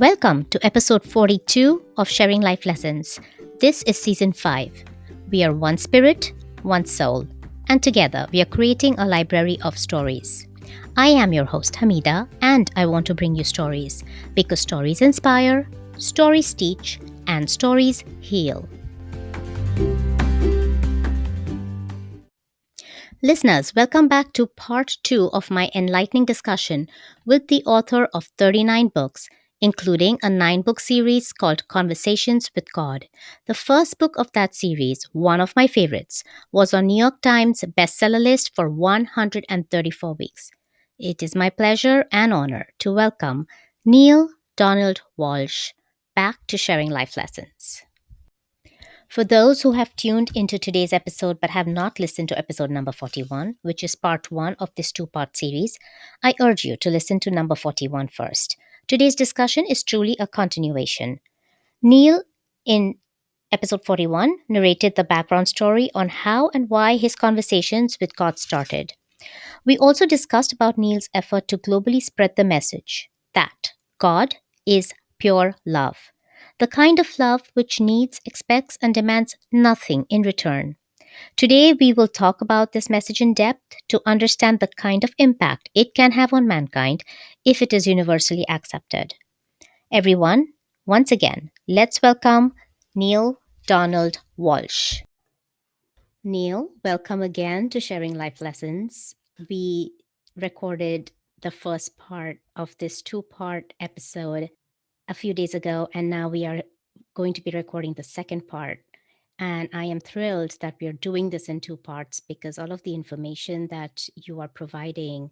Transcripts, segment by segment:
Welcome to episode 42 of Sharing Life Lessons. This is season 5. We are one spirit, one soul, and together we are creating a library of stories. I am your host Hamidah, and I want to bring you stories because stories inspire, stories teach, and stories heal. Listeners, welcome back to part 2 of my enlightening discussion with the author of 39 books, including a 9-book series called Conversations with God. The first book of that series, one of my favorites, was on New York Times bestseller list for 134 weeks. It is my pleasure and honor to welcome Neale Walsch back to Sharing Life Lessons. For those who have tuned into today's episode but have not listened to episode number 41, which is part 1 of this 2-part series, I urge you to listen to number 41 first. Today's discussion is truly a continuation. Neale, in episode 41, narrated the background story on how and why his conversations with God started. We also discussed about Neale's effort to globally spread the message that God is pure love. The kind of love which needs, expects, and demands nothing in return. Today, we will talk about this message in depth to understand the kind of impact it can have on mankind if it is universally accepted. Everyone, once again, let's welcome Neale Walsch. Neale, welcome again to Sharing Life Lessons. We recorded the first part of this 2-part episode a few days ago, and now we are going to be recording the second part. And I am thrilled that we are doing this in 2 parts because all of the information that you are providing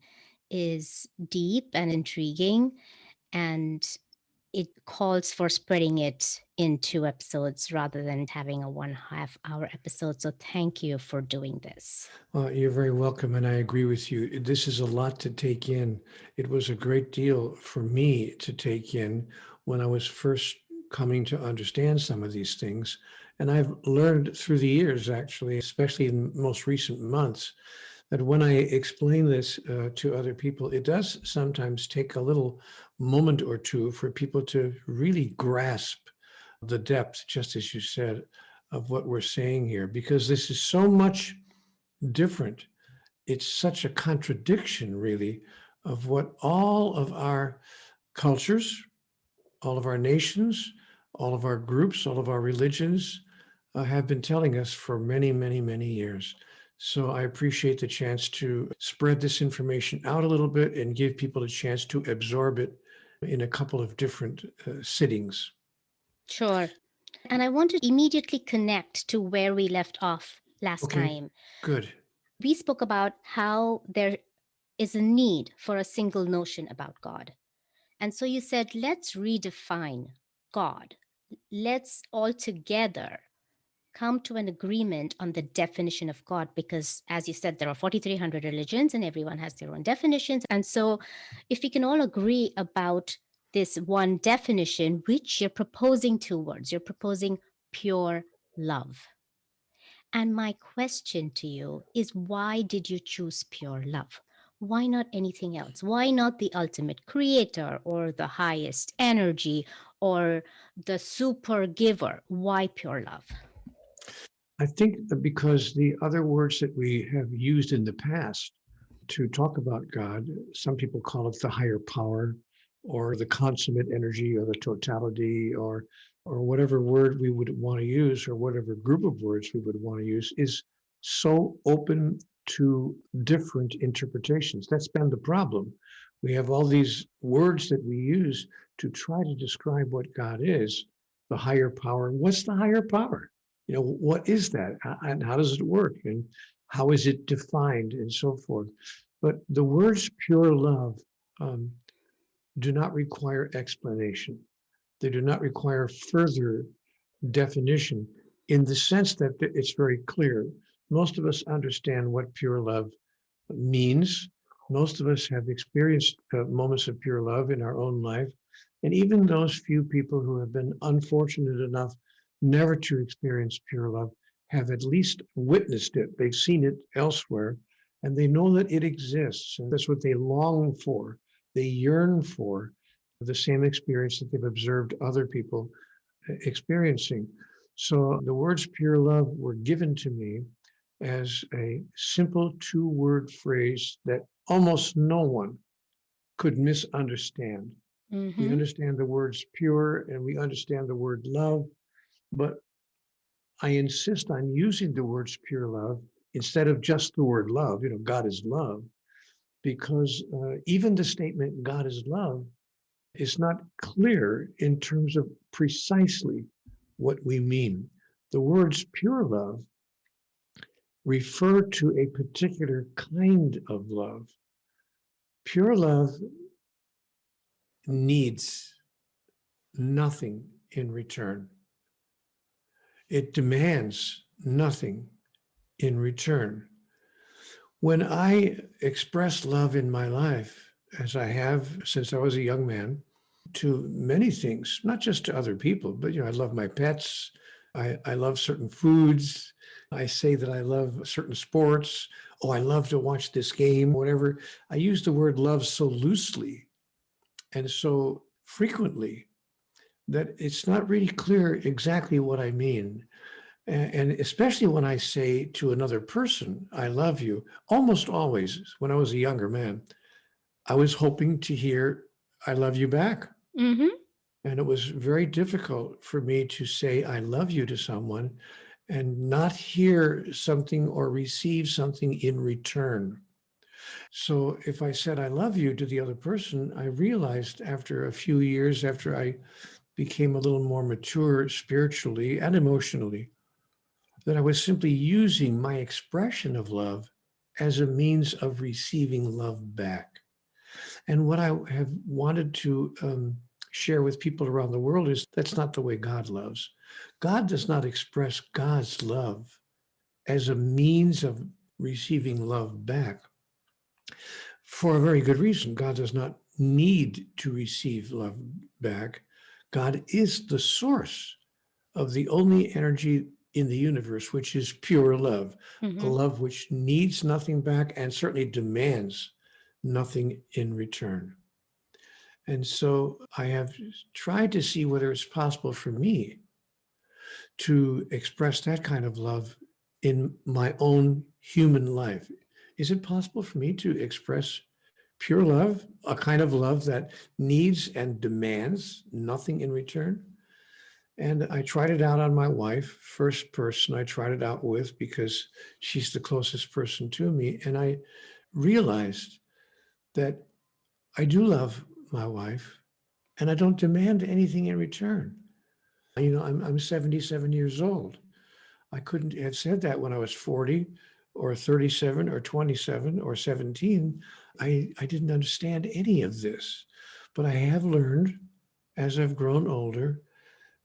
is deep and intriguing, and it calls for spreading it in 2 episodes rather than having a 1.5-hour episode. So thank you for doing this. You're very welcome, and I agree with you. This is a lot to take in. It was a great deal for me to take in when I was first coming to understand some of these things. And I've learned through the years, actually, especially in most recent months, that when I explain this to other people, it does sometimes take a little moment or two for people to really grasp the depth, just as you said, of what we're saying here, because this is so much different. It's such a contradiction, really, of what all of our cultures, all of our nations, all of our groups, all of our religions have been telling us for many, many, many years. So I appreciate the chance to spread this information out a little bit and give people a chance to absorb it in a couple of different sittings. Sure. And I want to immediately connect to where we left off last time. Good. We spoke about how there is a need for a single notion about God. And so you said, let's redefine God. Let's all together come to an agreement on the definition of God, because as you said, there are 4,300 religions and everyone has their own definitions. And so if we can all agree about this one definition, which you're proposing 2 words, you're proposing pure love. And my question to you is, why did you choose pure love? Why not anything else? Why not the ultimate creator or the highest energy or the super giver? Why pure love? I think because the other words that we have used in the past to talk about God, some people call it the higher power or the consummate energy or the totality or whatever word we would want to use or whatever group of words we would want to use, is so open to different interpretations. That's been the problem. We have all these words that we use to try to describe what God is, the higher power. What's the higher power? What is that? And how does it work? And how is it defined and so forth? But the words pure love do not require explanation. They do not require further definition in the sense that it's very clear. Most of us understand what pure love means. Most of us have experienced moments of pure love in our own life. And even those few people who have been unfortunate enough never to experience pure love have at least witnessed it. They've seen it elsewhere, and they know that it exists. And that's what they long for, they yearn for. the same experience that they've observed other people experiencing. So the words pure love were given to me as a simple two-word phrase that almost no one could misunderstand. We Mm-hmm. understand the words pure and we understand the word love, but I insist on using the words pure love instead of just the word love. God is love, because even the statement God is love is not clear in terms of precisely what we mean. The words pure love refer to a particular kind of love. Pure love needs nothing in return. It demands nothing in return. When I express love in my life, as I have since I was a young man, to many things, not just to other people, but I love my pets. I love certain foods. I say that I love certain sports. Oh, I love to watch this game, whatever. I use the word love so loosely and so frequently that it's not really clear exactly what I mean. And especially when I say to another person, I love you, almost always, when I was a younger man, I was hoping to hear, I love you back. Mm-hmm. And it was very difficult for me to say, I love you to someone and not hear something or receive something in return. So if I said, I love you to the other person, I realized after a few years, after I became a little more mature spiritually and emotionally, that I was simply using my expression of love as a means of receiving love back. And what I have wanted to share with people around the world is that's not the way God loves. God does not express God's love as a means of receiving love back for a very good reason. God does not need to receive love back. God is the source of the only energy in the universe, which is pure love, a Mm-hmm. love which needs nothing back and certainly demands nothing in return. And so I have tried to see whether it's possible for me to express that kind of love in my own human life. Is it possible for me to express pure love, a kind of love that needs and demands nothing in return? And I tried it out on my wife, first person I tried it out with because she's the closest person to me. And I realized that I do love my wife and I don't demand anything in return. I'm 77 years old. I couldn't have said that when I was 40 or 37 or 27 or 17. I didn't understand any of this. But I have learned as I've grown older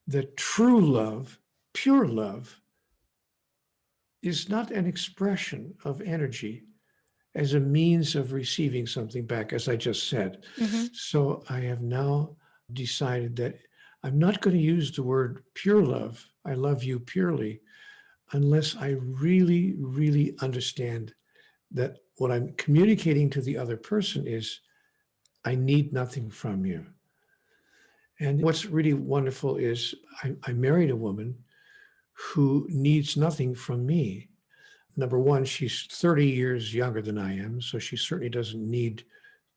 that true love, pure love, is not an expression of energy as a means of receiving something back, as I just said. Mm-hmm. So I have now decided that I'm not going to use the word pure love, I love you purely, unless I really, really understand that what I'm communicating to the other person is, I need nothing from you. And what's really wonderful is I married a woman who needs nothing from me. Number one, she's 30 years younger than I am, so she certainly doesn't need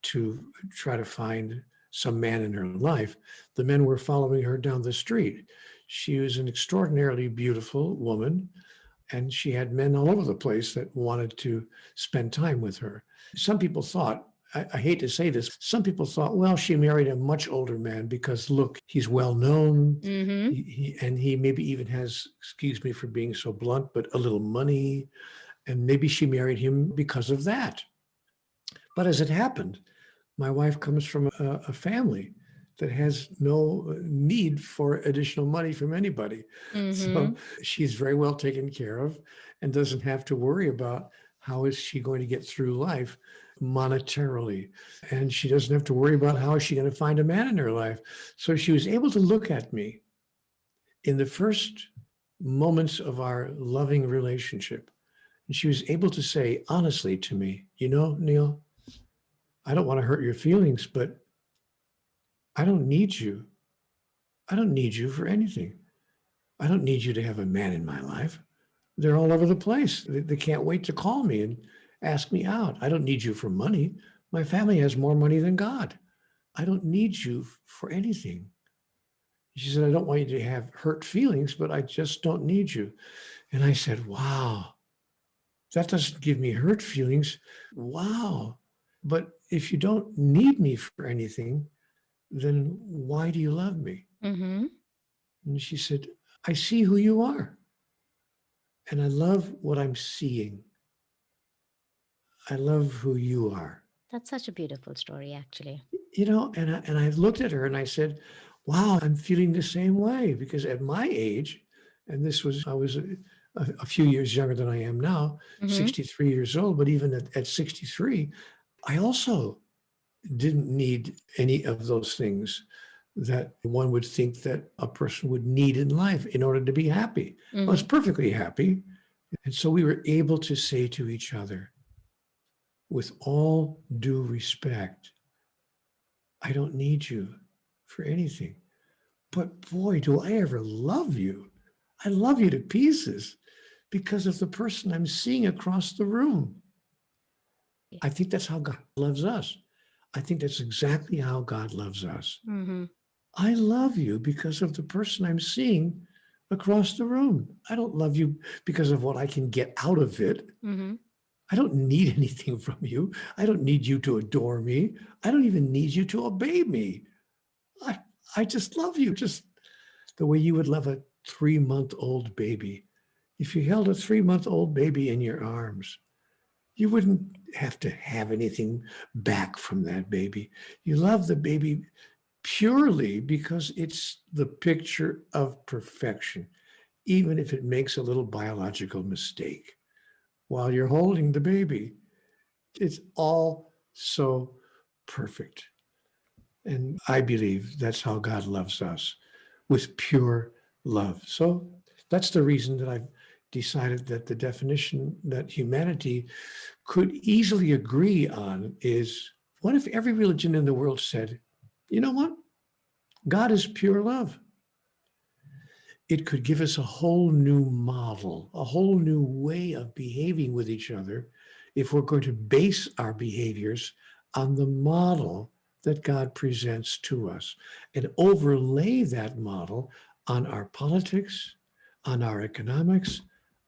to try to find some man in her life. The men were following her down the street. She was an extraordinarily beautiful woman, and she had men all over the place that wanted to spend time with her. Some people thought, I hate to say this, some people thought, well, she married a much older man because look, he's well known. Mm-hmm. And he maybe even has, excuse me for being so blunt, but a little money. And maybe she married him because of that. But as it happened, my wife comes from a family that has no need for additional money from anybody. Mm-hmm. So she's very well taken care of and doesn't have to worry about how is she going to get through life monetarily. And she doesn't have to worry about how is she going to find a man in her life. So she was able to look at me in the first moments of our loving relationship. And she was able to say honestly to me, Neale, I don't want to hurt your feelings, but I don't need you. I don't need you for anything. I don't need you to have a man in my life. They're all over the place. They can't wait to call me and ask me out. I don't need you for money. My family has more money than God. I don't need you for anything. She said, I don't want you to have hurt feelings, but I just don't need you. And I said, wow, that doesn't give me hurt feelings. Wow. But if you don't need me for anything, then why do you love me? Mm-hmm. And she said, I see who you are. And I love what I'm seeing. I love who you are. That's such a beautiful story, actually. And I looked at her and I said, wow, I'm feeling the same way because at my age, and I was a few years younger than I am now, Mm-hmm. 63 years old, but even at 63, I also didn't need any of those things that one would think that a person would need in life in order to be happy. I was Mm-hmm. perfectly happy. And so we were able to say to each other, with all due respect, I don't need you for anything. But boy, do I ever love you. I love you to pieces because of the person I'm seeing across the room. I think that's how God loves us. I think that's exactly how God loves us. Mm-hmm. I love you because of the person I'm seeing across the room. I don't love you because of what I can get out of it. Mm-hmm. I don't need anything from you. I don't need you to adore me. I don't even need you to obey me. I, I just love you, just the way you would love a 3-month-old baby. If you held a 3-month-old baby in your arms, you wouldn't have to have anything back from that baby. You love the baby purely because it's the picture of perfection, even if it makes a little biological mistake. While you're holding the baby, it's all so perfect. And I believe that's how God loves us, with pure love. So that's the reason that I've decided that the definition that humanity could easily agree on is, what if every religion in the world said, you know what? God is pure love. It could give us a whole new model, a whole new way of behaving with each other if we're going to base our behaviors on the model that God presents to us and overlay that model on our politics, on our economics,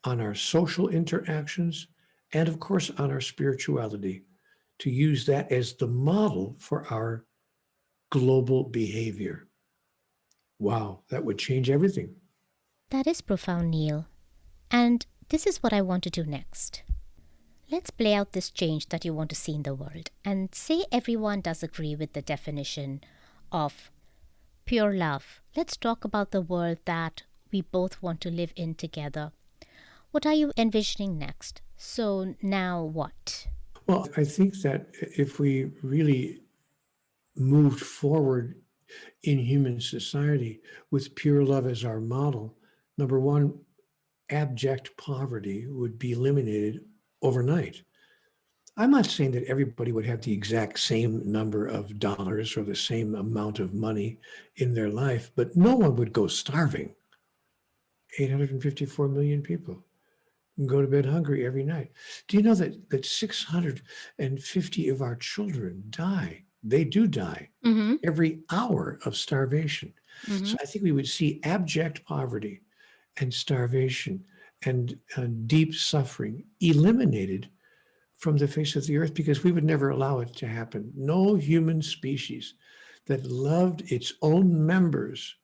on our social interactions, and of course on our spirituality, to use that as the model for our global behavior. Wow, that would change everything. That is profound, Neil. And this is what I want to do next. Let's play out this change that you want to see in the world and say everyone does agree with the definition of pure love. Let's talk about the world that we both want to live in together. What are you envisioning next? So, now what? Well, I think that if we really moved forward in human society with pure love as our model, number one, abject poverty would be eliminated overnight. I'm not saying that everybody would have the exact same number of dollars or the same amount of money in their life, but no one would go starving. 854 million people go to bed hungry every night. Do you know that 650 of our children die? They do die Mm-hmm. every hour of starvation. Mm-hmm. So I think we would see abject poverty and starvation and deep suffering eliminated from the face of the earth because we would never allow it to happen. No human species that loved its own members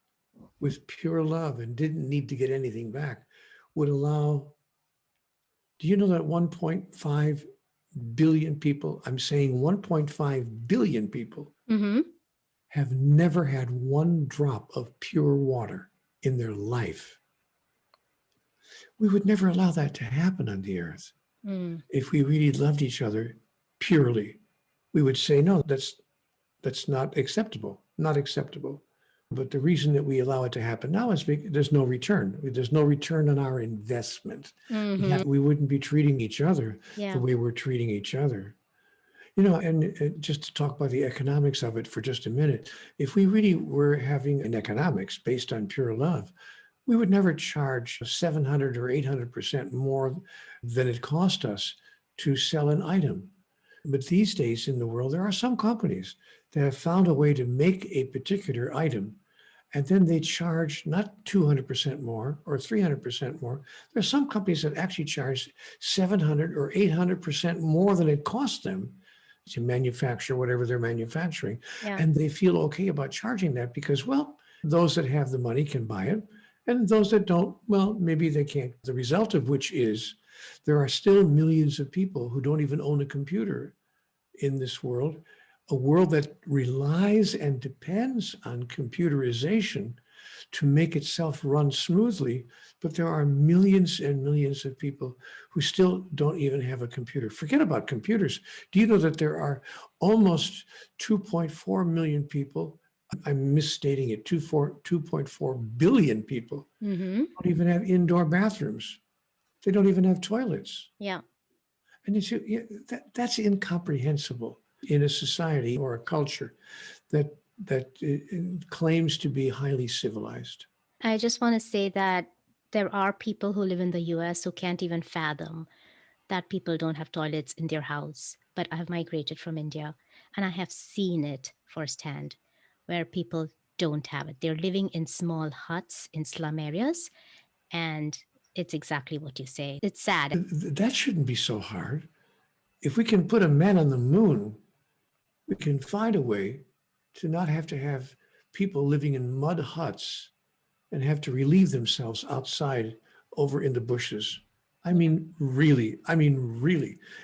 with pure love and didn't need to get anything back would allow. Do you know that 1.5 billion people, I'm saying 1.5 billion people, Mm-hmm. have never had one drop of pure water in their life? We would never allow that to happen on the earth. Mm. If we really loved each other purely, we would say, no, that's not acceptable, not acceptable. But the reason that we allow it to happen now is because there's no return. There's no return on our investment. Mm-hmm. We wouldn't be treating each other the Yeah. way we're treating each other. And just to talk about the economics of it for just a minute, if we really were having an economics based on pure love, we would never charge 700 or 800% more than it cost us to sell an item. But these days in the world, there are some companies that have found a way to make a particular item, and then they charge not 200% more or 300% more. There are some companies that actually charge 700 or 800% more than it costs them to manufacture whatever they're manufacturing. Yeah. And they feel okay about charging that because, well, those that have the money can buy it. And those that don't, well, maybe they can't. The result of which is there are still millions of people who don't even own a computer in this world, a world that relies and depends on computerization to make itself run smoothly. But there are millions and millions of people who still don't even have a computer. Forget about computers. Do you know that there are almost 2.4 million people? I'm misstating it, 2.4 billion people Mm-hmm. don't even have indoor bathrooms. They don't even have toilets. Yeah. And that's incomprehensible in a society or a culture that claims to be highly civilized. I just want to say that there are people who live in the US who can't even fathom that people don't have toilets in their house. But I have migrated from India and I have seen it firsthand where people don't have it. They're living in small huts in slum areas. And it's exactly what you say. It's sad. That shouldn't be so hard. If we can put a man on the moon, we can find a way to not have to have people living in mud huts and have to relieve themselves outside over in the bushes. I mean, really.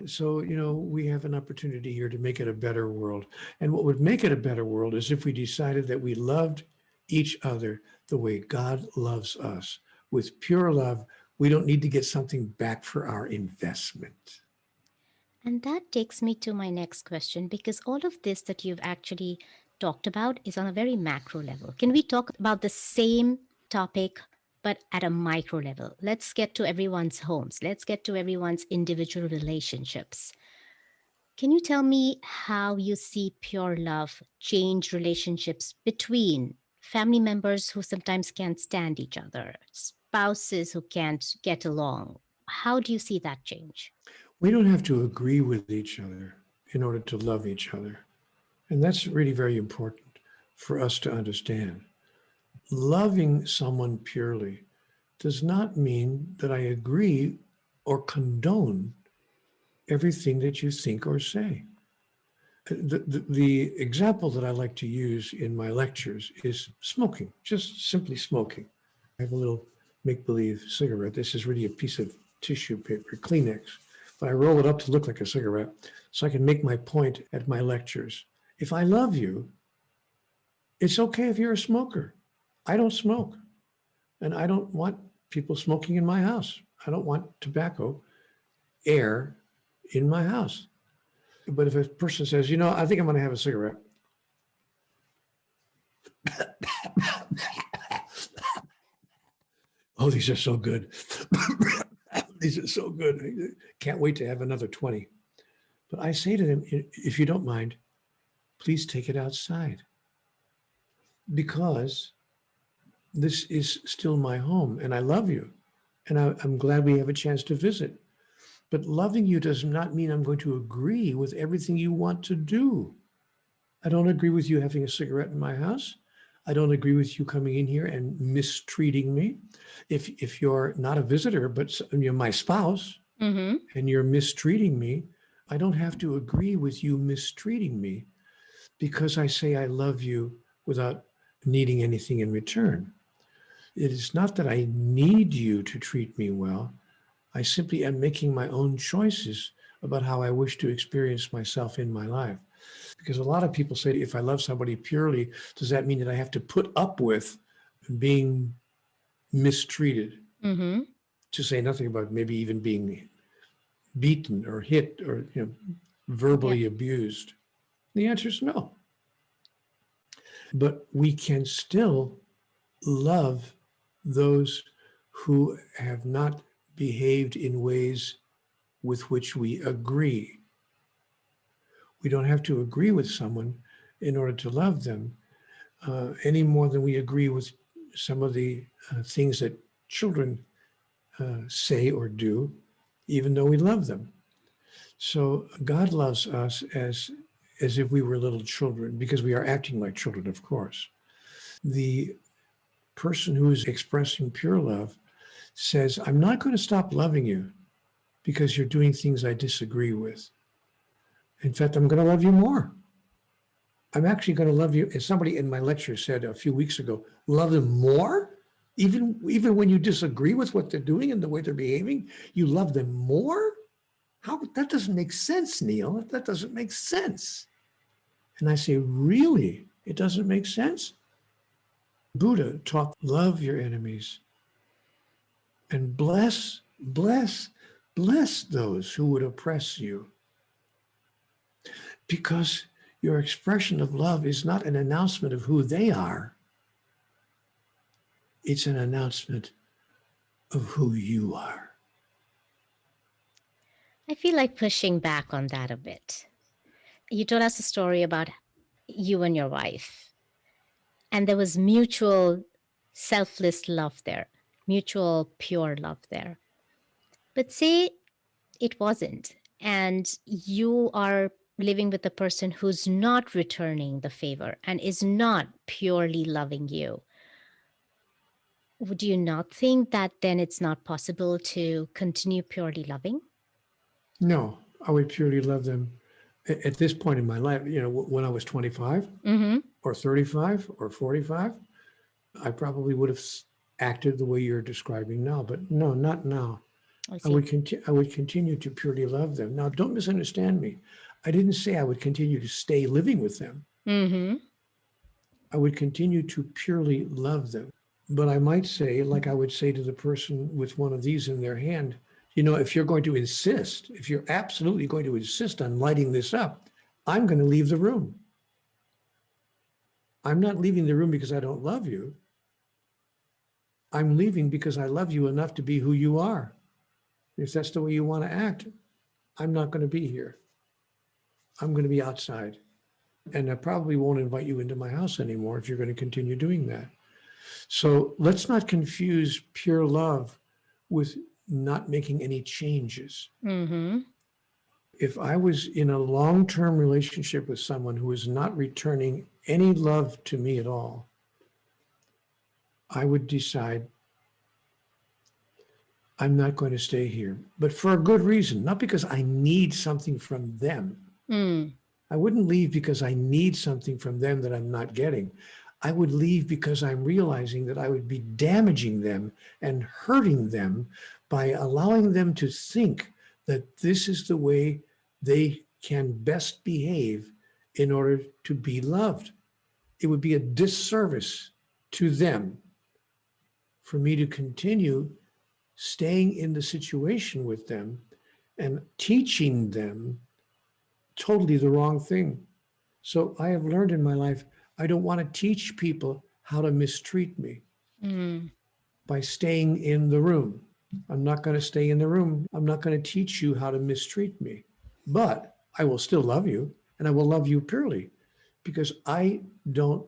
So, we have an opportunity here to make it a better world. And what would make it a better world is if we decided that we loved each other the way God loves us, with pure love. We don't need to get something back for our investment. And that takes me to my next question because all of this that you've actually talked about is on a very macro level. Can we talk about the same topic but at a micro level? Let's get to everyone's homes. Let's get to everyone's individual relationships. Can you tell me how you see pure love change relationships between family members who sometimes can't stand each other, spouses who can't get along? How do you see that change? We don't have to agree with each other in order to love each other. And that's really very important for us to understand. Loving someone purely does not mean that I agree or condone everything that you think or say. The example that I like to use in my lectures is smoking, just simply smoking. I have a little make believe cigarette. This is really a piece of tissue paper, Kleenex, but I roll it up to look like a cigarette so I can make my point at my lectures. If I love you, it's okay if you're a smoker. I don't smoke, and I don't want people smoking in my house. I don't want tobacco air in my house. But if a person says, I think I'm going to have a cigarette, oh, these are so good. These are so good. Can't wait to have another 20. But I say to them, if you don't mind, please take it outside because this is still my home and I love you. And I'm glad we have a chance to visit. But loving you does not mean I'm going to agree with everything you want to do. I don't agree with you having a cigarette in my house. I don't agree with you coming in here and mistreating me. If you're not a visitor, but you're my spouse Mm-hmm. and you're mistreating me, I don't have to agree with you mistreating me because I say I love you without needing anything in return. It is not that I need you to treat me well. I simply am making my own choices about how I wish to experience myself in my life. Because a lot of people say, if I love somebody purely, does that mean that I have to put up with being mistreated? Mm-hmm. To say nothing about maybe even being beaten or hit or Yeah. verbally abused. The answer is no. But we can still love those who have not behaved in ways with which we agree. We don't have to agree with someone in order to love them, any more than we agree with some of the things that children say or do, even though we love them. So God loves us as if we were little children, because we are acting like children, of course. The person who is expressing pure love says, I'm not going to stop loving you because you're doing things I disagree with. In fact, I'm going to love you more. I'm actually going to love you. As somebody in my lecture said a few weeks ago, love them more? Even when you disagree with what they're doing and the way they're behaving, you love them more? How? That doesn't make sense, Neale. That doesn't make sense. And I say, really? It doesn't make sense? Buddha taught, love your enemies and bless those who would oppress you. Because your expression of love is not an announcement of who they are. It's an announcement of who you are. I feel like pushing back on that a bit. You told us a story about you and your wife, and there was mutual selfless love there, mutual pure love there. But say it wasn't, and you are living with a person who's not returning the favor and is not purely loving you. Would you not think that then it's not possible to continue purely loving? No, I would purely love them at this point in my life. When I was 25 Mm-hmm. or 35 or 45, I probably would have acted the way you're describing now. But no, not now. I I see. would continue to purely love them. Now, don't misunderstand me. I didn't say I would continue to stay living with them. Mm-hmm. I would continue to purely love them. But I might say, like I would say to the person with one of these in their hand, if you're going to insist, if you're absolutely going to insist on lighting this up, I'm going to leave the room. I'm not leaving the room because I don't love you. I'm leaving because I love you enough to be who you are. If that's the way you want to act, I'm not going to be here. I'm going to be outside. And I probably won't invite you into my house anymore if you're going to continue doing that. So let's not confuse pure love with not making any changes. Mm-hmm. If I was in a long-term relationship with someone who is not returning any love to me at all, I would decide I'm not going to stay here, but for a good reason, not because I need something from them. Mm. I wouldn't leave because I need something from them that I'm not getting. I would leave because I'm realizing that I would be damaging them and hurting them by allowing them to think that this is the way they can best behave in order to be loved. It would be a disservice to them for me to continue staying in the situation with them and teaching them totally the wrong thing. So I have learned in my life, I don't want to teach people how to mistreat me by staying in the room. I'm not going to stay in the room. I'm not going to teach you how to mistreat me. But I will still love you, and I will love you purely because I don't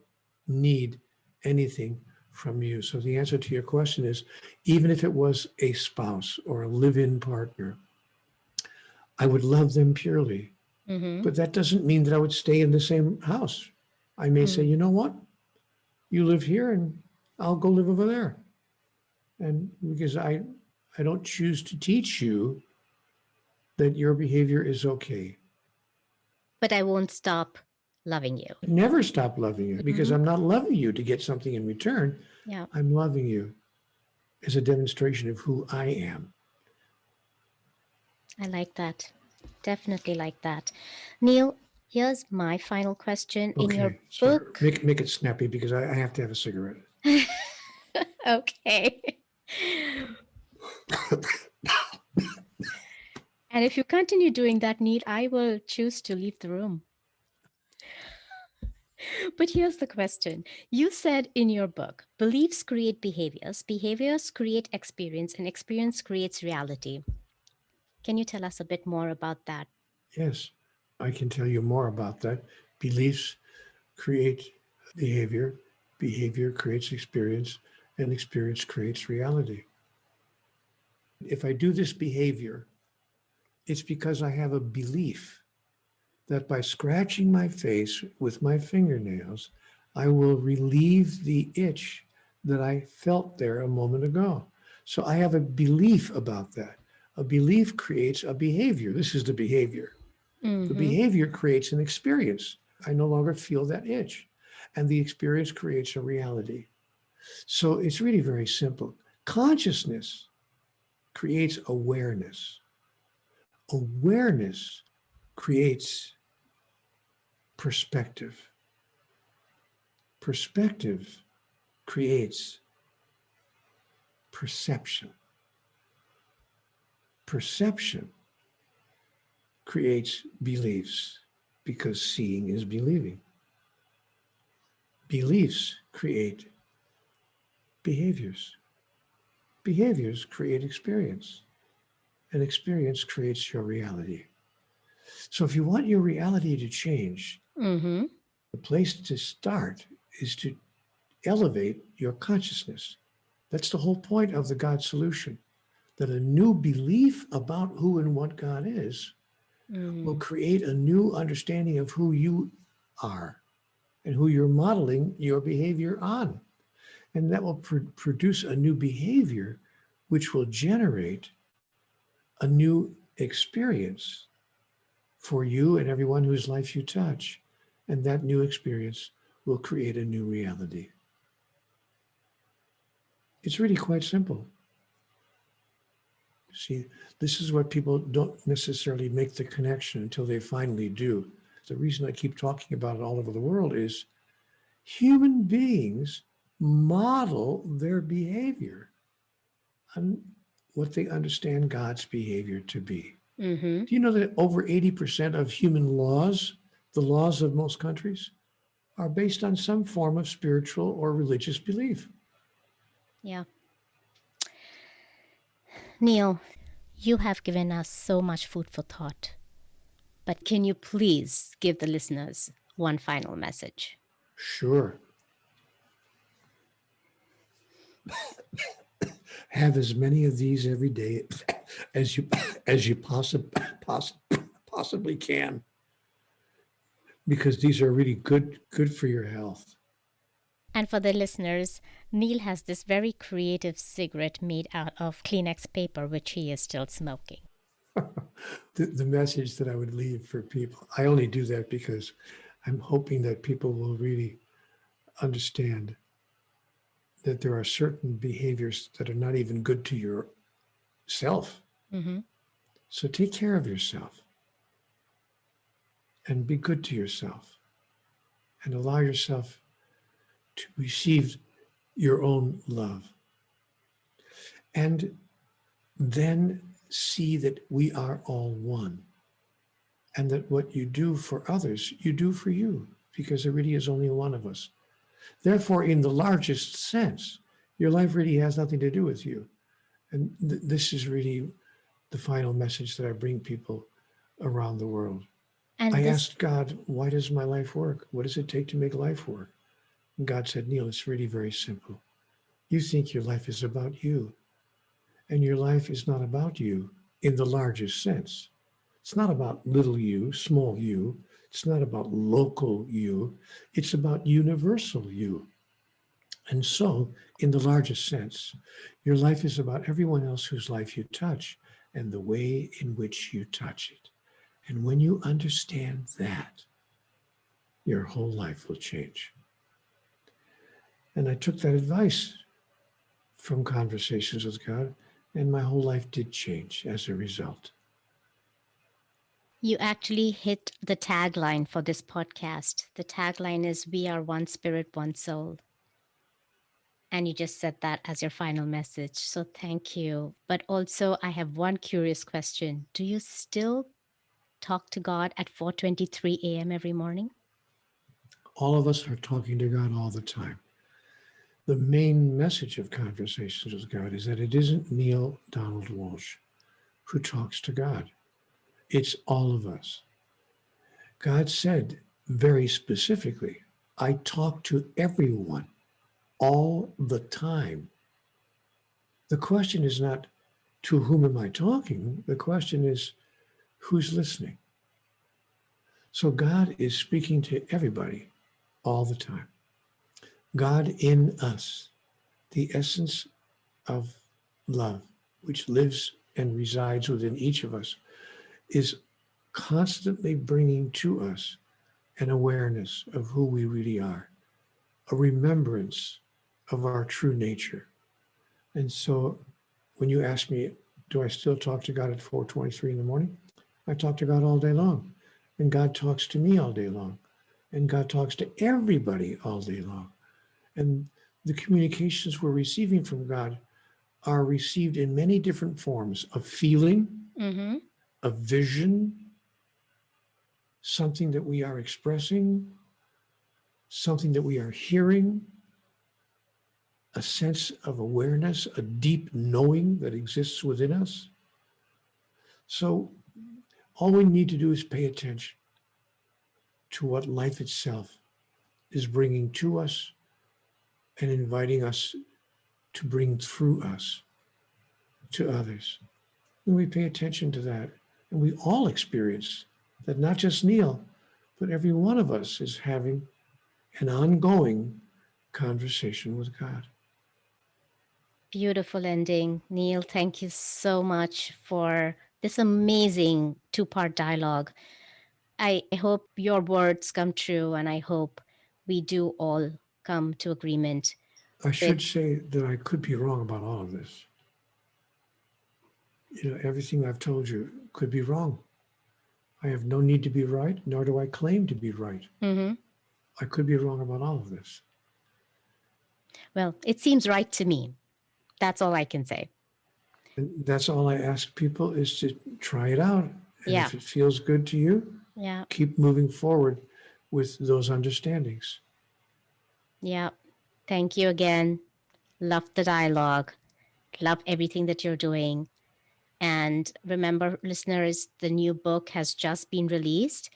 need anything from you. So the answer to your question is, even if it was a spouse or a live-in partner, I would love them purely. Mm-hmm. But that doesn't mean that I would stay in the same house. I may say, you know what? You live here and I'll go live over there. And because I don't choose to teach you that your behavior is okay. But I won't stop loving you. Never stop loving you because Mm-hmm. I'm not loving you to get something in return. Yeah, I'm loving you as a demonstration of who I am. I like that. Definitely like that. Neale, here's my final question. In your Okay, so book, make it snappy because I have to have a cigarette. okay. And if you continue doing that, Neale, I will choose to leave the room. But here's the question. You said in your book, beliefs create behaviors, behaviors create experience, and experience creates reality. Can you tell us a bit more about that? Yes. I can tell you more about that. Beliefs create behavior, behavior creates experience, and experience creates reality. If I do this behavior, it's because I have a belief that by scratching my face with my fingernails, I will relieve the itch that I felt there a moment ago. So I have a belief about that. A belief creates a behavior. This is the behavior. The Mm-hmm. behavior creates an experience. I no longer feel that itch. And the experience creates a reality. So it's really very simple. Consciousness creates awareness. Awareness creates perspective. Perspective creates perception. Perception creates beliefs because seeing is believing. Beliefs create behaviors. Behaviors create experience, and experience creates your reality. So if you want your reality to change, Mm-hmm. the place to start is to elevate your consciousness. That's the whole point of the God solution, that a new belief about who and what God is will Mm. create a new understanding of who you are and who you're modeling your behavior on. And that will produce a new behavior, which will generate a new experience for you and everyone whose life you touch. And that new experience will create a new reality. It's really quite simple. See, this is what people don't necessarily make the connection until they finally do. The reason I keep talking about it all over the world is human beings model their behavior on what they understand God's behavior to be. Mm-hmm. Do you know that over 80% of human laws, the laws of most countries, are based on some form of spiritual or religious belief? Yeah. Neil, you have given us so much food for thought. But can you please give the listeners one final message? Sure. Have as many of these every day as you as you possibly can, because these are really good for your health. And for the listeners, Neil has this very creative cigarette made out of Kleenex paper, which he is still smoking. The message that I would leave for people, I only do that because I'm hoping that people will really understand that there are certain behaviors that are not even good to yourself. Mm-hmm. So take care of yourself and be good to yourself and allow yourself to receive your own love. And then see that we are all one and that what you do for others, you do for you because there really is only one of us. Therefore, in the largest sense, your life really has nothing to do with you. And this is really the final message that I bring people around the world. And I this, asked God, why does my life work? What does it take to make life work? And God said, Neale, it's really very simple. You think your life is about you, and your life is not about you in the largest sense. It's not about little you, small you. It's not about local you. It's about universal you. And so, in the largest sense, your life is about everyone else whose life you touch and the way in which you touch it. And when you understand that, your whole life will change. And I took that advice from conversations with God, and my whole life did change as a result. you actually hit the tagline for this podcast. The tagline is "We are one spirit, one soul." And you just said that as your final message. So thank you. But also, I have one curious question. Do you still talk to God at 4:23 a.m. every morning? All of us are talking to God all the time. The main message of Conversations with God is that it isn't Neale Donald Walsch who talks to God. It's all of us. God said very specifically, I talk to everyone all the time. The question is not to whom am I talking? The question is who's listening? So God is speaking to everybody all the time. God in us, the essence of love, which lives and resides within each of us, is constantly bringing to us an awareness of who we really are, a remembrance of our true nature. And so when you ask me, do I still talk to God at 4:23 in the morning? I talk to God all day long. And God talks to me all day long. And God talks to everybody all day long. And the communications we're receiving from God are received in many different forms of feeling, Mm-hmm. of vision, something that we are expressing, something that we are hearing, a sense of awareness, a deep knowing that exists within us. So all we need to do is pay attention to what life itself is bringing to us and inviting us to bring through us to others. When we pay attention to that, and we all experience that, not just Neale, but every one of us is having an ongoing conversation with God. Beautiful ending. Neil, thank you so much for this amazing two-part dialogue. I hope your words come true, and I hope we do all come to agreement I with. should say that I could be wrong about all of this. Everything I've told you could be wrong. I have no need to be right, nor do I claim to be right. Mhm. I could be wrong about all of this. Well, it seems right to me. That's all I can say. And that's all I ask people is to try it out. And Yeah. if it feels good to you, Yeah. keep moving forward with those understandings. Yeah. Thank you again. Love the dialogue. Love everything that you're doing. And remember, listeners, the new book has just been released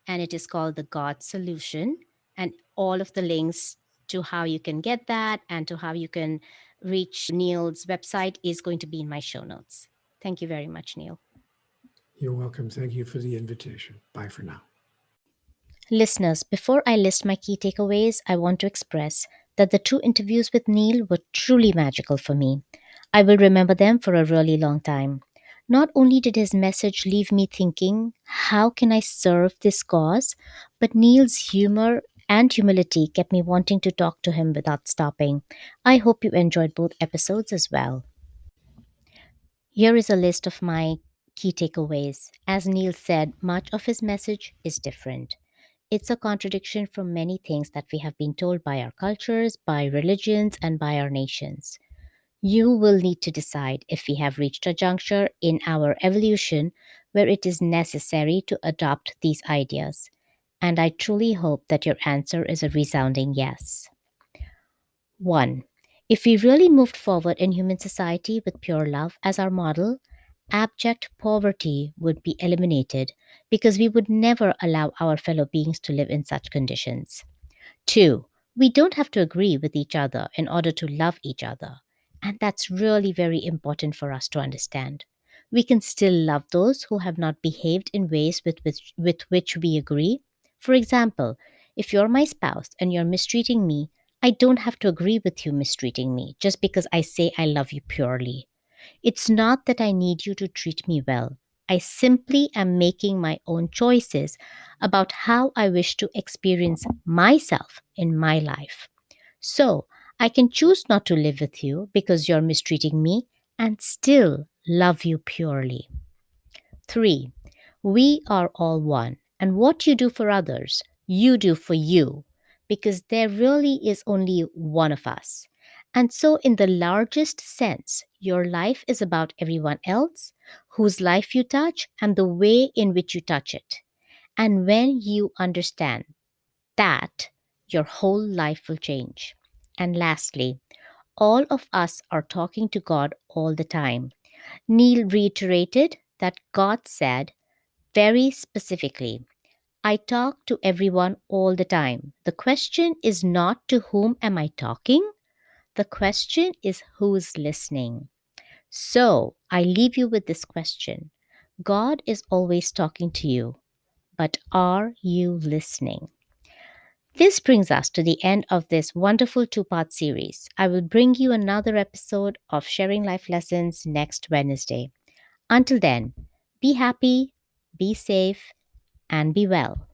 and it is called The God Solution. And all of the links to how you can get that and to how you can reach Neil's website is going to be in my show notes. Thank you very much, Neil. You're welcome. Thank you for the invitation. Bye for now. Listeners, before I list my key takeaways, I want to express that the two interviews with Neil were truly magical for me. I will remember them for a really long time. Not only did his message leave me thinking, how can I serve this cause? But Neil's humor and humility kept me wanting to talk to him without stopping. I hope you enjoyed both episodes as well. Here is a list of my key takeaways. As Neil said, much of his message is different. It's a contradiction from many things that we have been told by our cultures, by religions, and by our nations. You will need to decide if we have reached a juncture in our evolution where it is necessary to adopt these ideas. And I truly hope that your answer is a resounding yes. 1. If we really moved forward in human society with pure love as our model, abject poverty would be eliminated because we would never allow our fellow beings to live in such conditions. 2, we don't have to agree with each other in order to love each other. And that's really very important for us to understand. We can still love those who have not behaved in ways with which we agree. For example, if you're my spouse and you're mistreating me, I don't have to agree with you mistreating me just because I say I love you purely. It's not that I need you to treat me well. I simply am making my own choices about how I wish to experience myself in my life. So, I can choose not to live with you because you're mistreating me and still love you purely. 3. We are all one, and what you do for others, you do for you, because there really is only one of us. And so, in the largest sense, your life is about everyone else, whose life you touch, and the way in which you touch it. And when you understand that, your whole life will change. And lastly, all of us are talking to God all the time. Neil reiterated that God said very specifically, I talk to everyone all the time. The question is not to whom am I talking? The question is who's listening. So I leave you with this question. God is always talking to you, but are you listening? This brings us to the end of this wonderful two-part series. I will bring you another episode of Sharing Life Lessons next Wednesday. Until then, be happy, be safe, and be well.